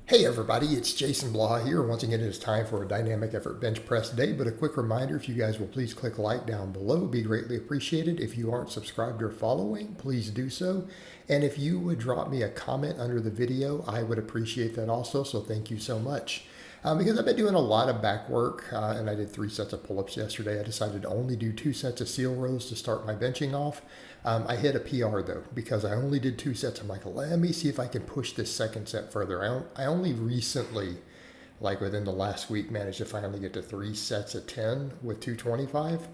Hey everybody, it's Jason Blaha here. Once again, it is time for a dynamic effort bench press day, but a quick reminder, if you guys will please click like down below, it'd be greatly appreciated. If you aren't subscribed or following, please do so. And if you would drop me a comment under the video, I would appreciate that also, so thank you so much. Because I've been doing a lot of back work, and I did 3 sets of pull-ups yesterday. I decided to only do 2 sets of seal rows to start my benching off. I hit a PR though, because I only did 2 sets. I'm like, let me see if I can push this second set further. I only recently, like within the last week, managed to finally get to 3 sets of 10 with 225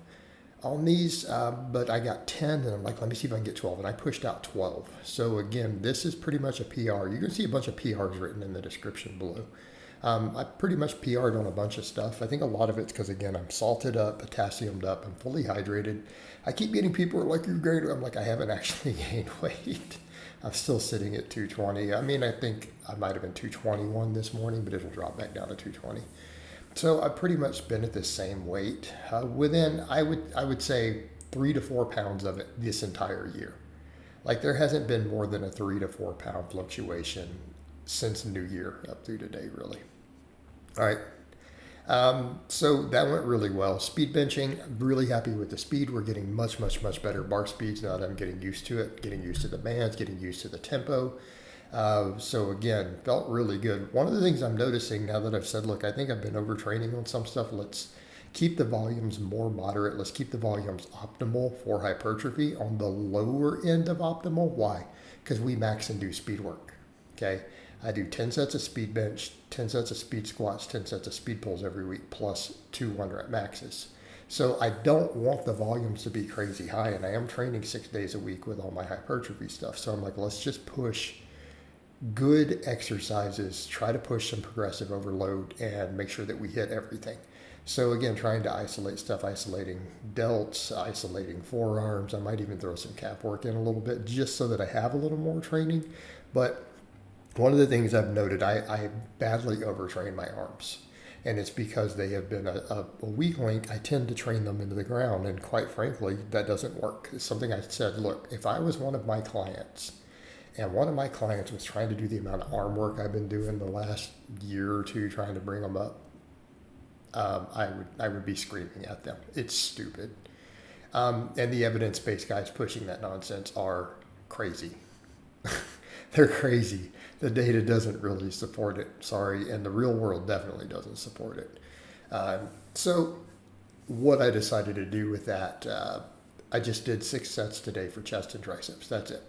on these, but I got 10 and I'm like, let me see if I can get 12, and I pushed out 12. So again, this is pretty much a PR. You're gonna see a bunch of PRs written in the description below. I pretty much PR'd on a bunch of stuff. I think a lot of it's because, again, I'm salted up, potassiumed up, I'm fully hydrated. I keep getting people who are like, you've gained. I'm like, I haven't actually gained weight. I'm still sitting at 220. I mean, I think I might have been 221 this morning, but it'll drop back down to 220. So I've pretty much been at the same weight within, I would say, 3 to 4 pounds of it this entire year. Like there hasn't been more than a 3 to 4 pound fluctuation since New Year up through today, really. All right. So that went really well. Speed benching, I'm really happy with the speed. We're getting much better bar speeds now that I'm getting used to it, getting used to the bands, getting used to the tempo. So again, felt really good. One of the things I'm noticing now that I've said, look, I think I've been overtraining on some stuff. Let's keep the volumes more moderate. Let's keep the volumes optimal for hypertrophy on the lower end of optimal. Why? Because we max and do speed work. Okay. I do 10 sets of speed bench, 10 sets of speed squats, 10 sets of speed pulls every week, plus 2 1-rep maxes. So I don't want the volumes to be crazy high, and I am training 6 days a week with all my hypertrophy stuff. So I'm like, let's just push good exercises, try to push some progressive overload, and make sure that we hit everything. So again, trying to isolate stuff, isolating delts, isolating forearms. I might even throw some calf work in a little bit just so that I have a little more training. But one of the things I've noted, I badly overtrain my arms. And it's because they have been a weak link. I tend to train them into the ground. And quite frankly, that doesn't work. It's something I said, look, if I was one of my clients and one of my clients was trying to do the amount of arm work I've been doing the last year or two trying to bring them up, I would be screaming at them. It's stupid. And the evidence-based guys pushing that nonsense are crazy. They're crazy. The data doesn't really support it, sorry, and the real world definitely doesn't support it. So what I decided to do with that, I just did 6 sets today for chest and triceps. That's it.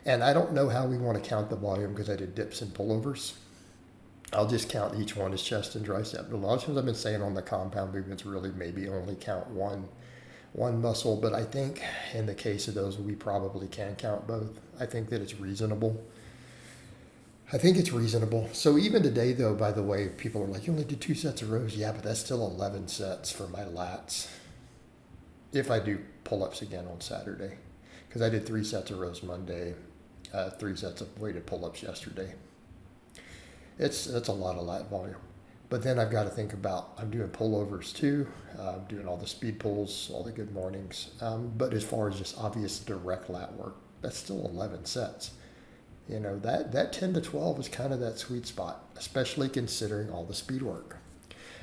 And I don't know how we want to count the volume because I did dips and pullovers. I'll just count each one as chest and tricep. A lot of times I've been saying on the compound movements really maybe only count one muscle, but I think in the case of those we probably can count both. I think that it's reasonable. So even today, though, by the way, people are like, you only did 2 sets of rows. Yeah, but that's still 11 sets for my lats. If I do pull-ups again on Saturday. Because I did 3 sets of rows Monday, 3 sets of weighted pull-ups yesterday. That's a lot of lat volume. But then I've got to think about, I'm doing pullovers too. I'm doing all the speed pulls, all the good mornings. But as far as just obvious direct lat work, that's still 11 sets. You know, that 10 to 12 is kind of that sweet spot, especially considering all the speed work.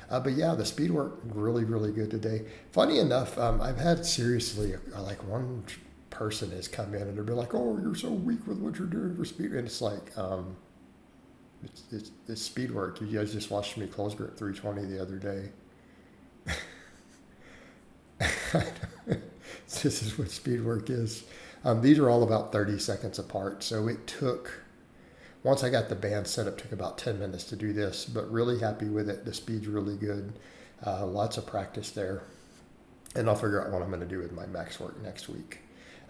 But yeah, the speed work, really good today. Funny enough, I've had seriously, like one person has come in and they'll be like, oh, you're so weak with what you're doing for speed. And it's like, it's speed work. You guys just watched me close grip 320 the other day. This is what speed work is. These are all about 30 seconds apart. So it took, once I got the band set up, took about 10 minutes to do this, but really happy with it. The speed's really good. Lots of practice there. And I'll figure out what I'm going to do with my max work next week.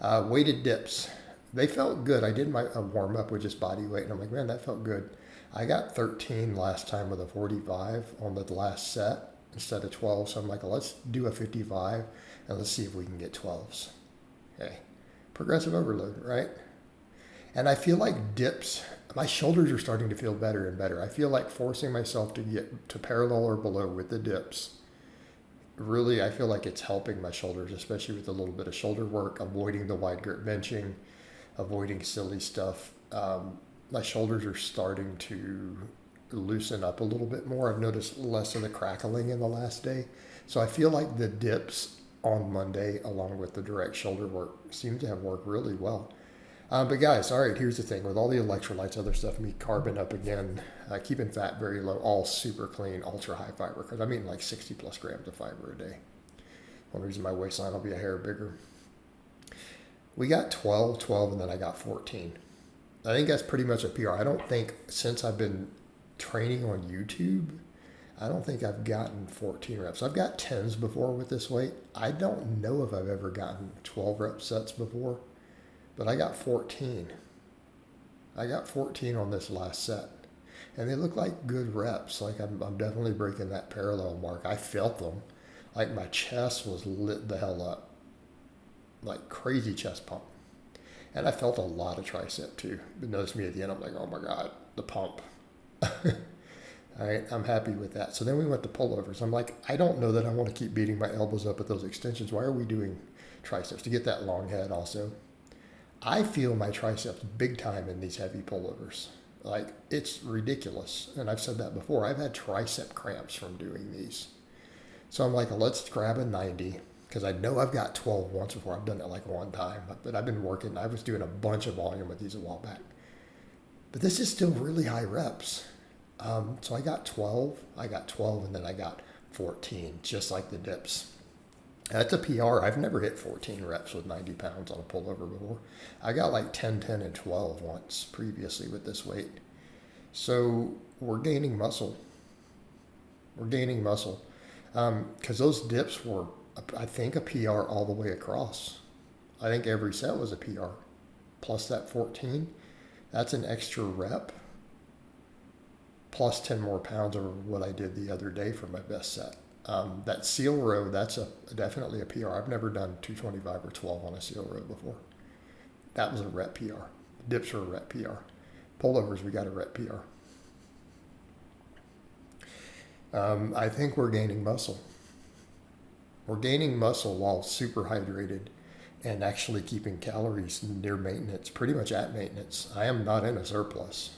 Weighted dips. They felt good. I did my warm up with just body weight and I'm like, man, that felt good. I got 13 last time with a 45 on the last set instead of 12. So I'm like, let's do a 55 and let's see if we can get 12s. Okay. Progressive overload, right? And I feel like dips, my shoulders are starting to feel better and better. I feel like forcing myself to get to parallel or below with the dips. Really, I feel like it's helping my shoulders, especially with a little bit of shoulder work, avoiding the wide grip benching, avoiding silly stuff. My shoulders are starting to loosen up a little bit more. I've noticed less of the crackling in the last day. So I feel like the dips on Monday, along with the direct shoulder work, seem to have worked really well. But guys, all right, here's the thing. With all the electrolytes, other stuff, me carbing up again, keeping fat very low, all super clean, ultra high fiber, because I'm eating like 60 plus grams of fiber a day. One reason my waistline will be a hair bigger. We got 12, and then I got 14. I think that's pretty much a PR. I don't think, since I've been training on YouTube, I don't think I've gotten 14 reps. I've got 10s before with this weight. I don't know if I've ever gotten 12 rep sets before, but I got 14. I got 14 on this last set. And they look like good reps. Like I'm definitely breaking that parallel mark. I felt them. Like my chest was lit the hell up. Like crazy chest pump. And I felt a lot of tricep too. But notice me at the end, I'm like, oh my God, the pump. All right, I'm happy with that. So then we went to pullovers. I'm like, I don't know that I want to keep beating my elbows up with those extensions. Why are we doing triceps? To get that long head also. I feel my triceps big time in these heavy pullovers. Like, it's ridiculous. And I've said that before. I've had tricep cramps from doing these. So I'm like, let's grab a 90. Because I know I've got 12 once before. I've done it like one time. But I've been working. I was doing a bunch of volume with these a while back. But this is still really high reps. So I got 12, and then I got 14, just like the dips. That's a PR. I've never hit 14 reps with 90 pounds on a pullover before. I got like 10, 10, and 12 once previously with this weight. So we're gaining muscle. Because those dips were, I think, a PR all the way across. I think every set was a PR. Plus that 14, that's an extra rep. Plus 10 more pounds over what I did the other day for my best set. That seal row, that's definitely a PR. I've never done 225 or 12 on a seal row before. That was a rep PR. Dips were a rep PR. Pullovers, we got a rep PR. I think we're gaining muscle. We're gaining muscle while super hydrated and actually keeping calories near maintenance, pretty much at maintenance. I am not in a surplus.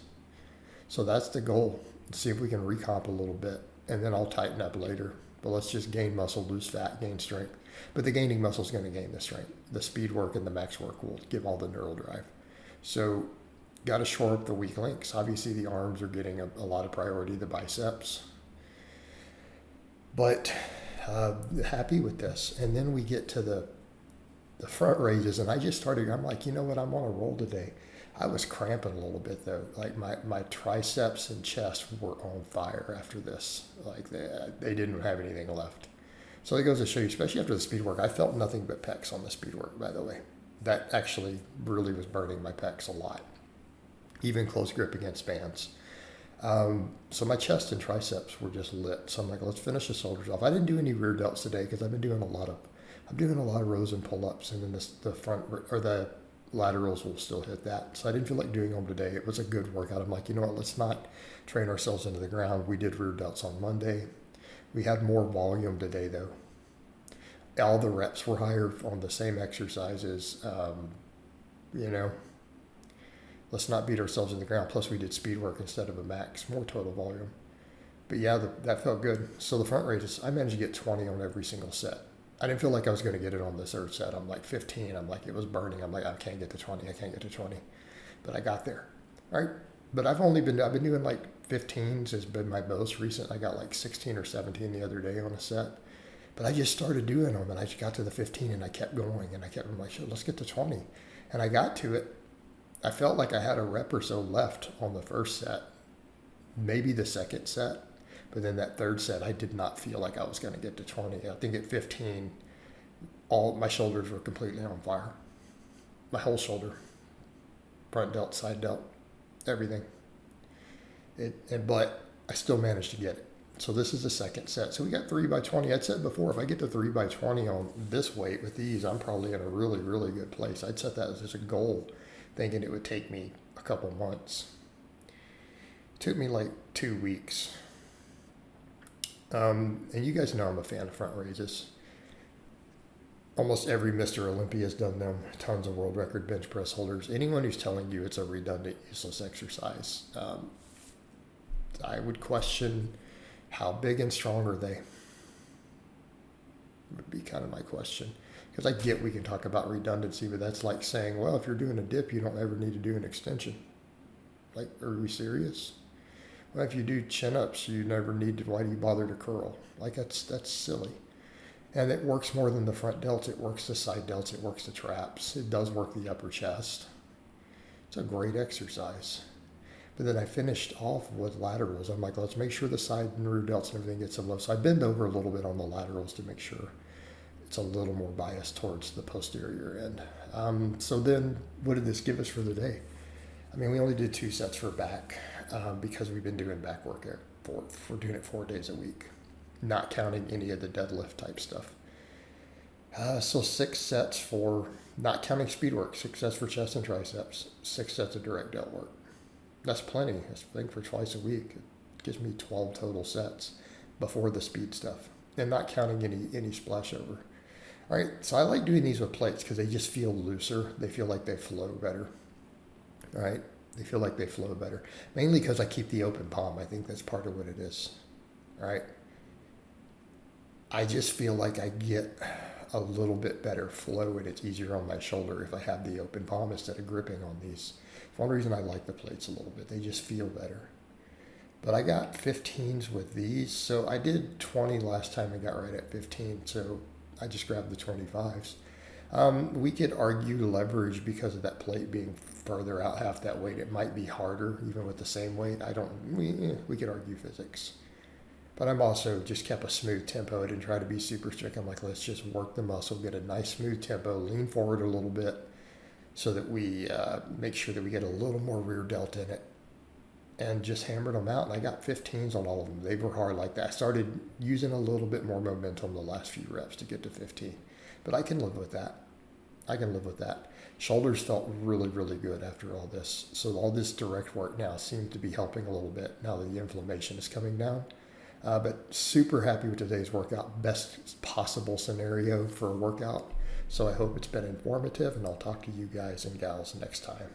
So that's the goal. See if we can recomp a little bit, and then I'll tighten up later. But let's just gain muscle, lose fat, gain strength. But the gaining muscle is going to gain the strength. The speed work and the max work will give all the neural drive. So got to shore up the weak links. Obviously, the arms are getting a lot of priority, the biceps. But happy with this. And then we get to the front raises, and I just started, I'm like, you know what, I'm on a roll today. I was cramping a little bit though. Like my triceps and chest were on fire after this. Like they didn't have anything left. So it goes to show you, especially after the speed work, I felt nothing but pecs on the speed work, by the way. That actually really was burning my pecs a lot. Even close grip against bands. So my chest and triceps were just lit. So I'm like, let's finish the shoulders off. I didn't do any rear delts today because I've been doing a lot of rows and pull-ups, and then the front or the laterals will still hit that. So I didn't feel like doing them today. It was a good workout. I'm like, you know what, let's not train ourselves into the ground. We did rear delts on Monday. We had more volume today though. All the reps were higher on the same exercises. Let's not beat ourselves in the ground. Plus we did speed work instead of a max, more total volume. But yeah, that felt good. So the front raises, I managed to get 20 on every single set. I didn't feel like I was going to get it on the third set. I'm like 15. I'm like, it was burning. I'm like, I can't get to 20. But I got there. All right. But I've been doing like 15s has been my most recent. I got like 16 or 17 the other day on a set. But I just started doing them, and I just got to the 15 and I kept going, and I'm like, sure, let's get to 20. And I got to it. I felt like I had a rep or so left on the first set, maybe the second set. But then that third set, I did not feel like I was going to get to 20. I think at 15, all my shoulders were completely on fire. My whole shoulder, front delt, side delt, everything. But I still managed to get it. So this is the second set. So we got 3 by 20. I'd said before, if I get to 3 by 20 on this weight with these, I'm probably in a really, really good place. I'd set that as a goal, thinking it would take me a couple months. It took me like 2 weeks. And you guys know I'm a fan of front raises. Almost every Mr. Olympia has done them. Tons of world record bench press holders. Anyone who's telling you it's a redundant, useless exercise, I would question how big and strong are they, would be kind of my question. Because I get we can talk about redundancy, but that's like saying, well, if you're doing a dip, you don't ever need to do an extension. Like, are we serious? Well, if you do chin-ups, you never need to, why do you bother to curl? Like, that's silly. And it works more than the front delts. It works the side delts. It works the traps. It does work the upper chest. It's a great exercise. But then I finished off with laterals. I'm like, let's make sure the side and rear delts and everything gets some love. So I bend over a little bit on the laterals to make sure it's a little more biased towards the posterior end. So then what did this give us for the day? I mean, we only did 2 sets for back because we've been doing back work we're doing it 4 days a week, not counting any of the deadlift type stuff. So 6 sets for, not counting speed work, 6 sets for chest and triceps, 6 sets of direct delt work. That's plenty. That's big for twice a week. It gives me 12 total sets before the speed stuff, and not counting any splash over. All right, so I like doing these with plates because they just feel looser. They feel like they flow better. All right, they feel like they flow better. Mainly because I keep the open palm. I think that's part of what it is. All right. I just feel like I get a little bit better flow and it's easier on my shoulder if I have the open palm instead of gripping on these. One reason I like the plates a little bit. They just feel better. But I got 15s with these. So I did 20 last time and got right at 15. So I just grabbed the 25s. We could argue leverage because of that plate being further out half that weight. It might be harder even with the same weight. We could argue physics. But I'm also just kept a smooth tempo. I didn't try to be super strict. I'm like, let's just work the muscle, get a nice smooth tempo, lean forward a little bit so that we make sure that we get a little more rear delt in it. And just hammered them out. And I got 15s on all of them. They were hard like that. I started using a little bit more momentum the last few reps to get to 15. But I can live with that. Shoulders felt really, really good after all this. So all this direct work now seems to be helping a little bit now that the inflammation is coming down. But super happy with today's workout. Best possible scenario for a workout. So I hope it's been informative, and I'll talk to you guys and gals next time.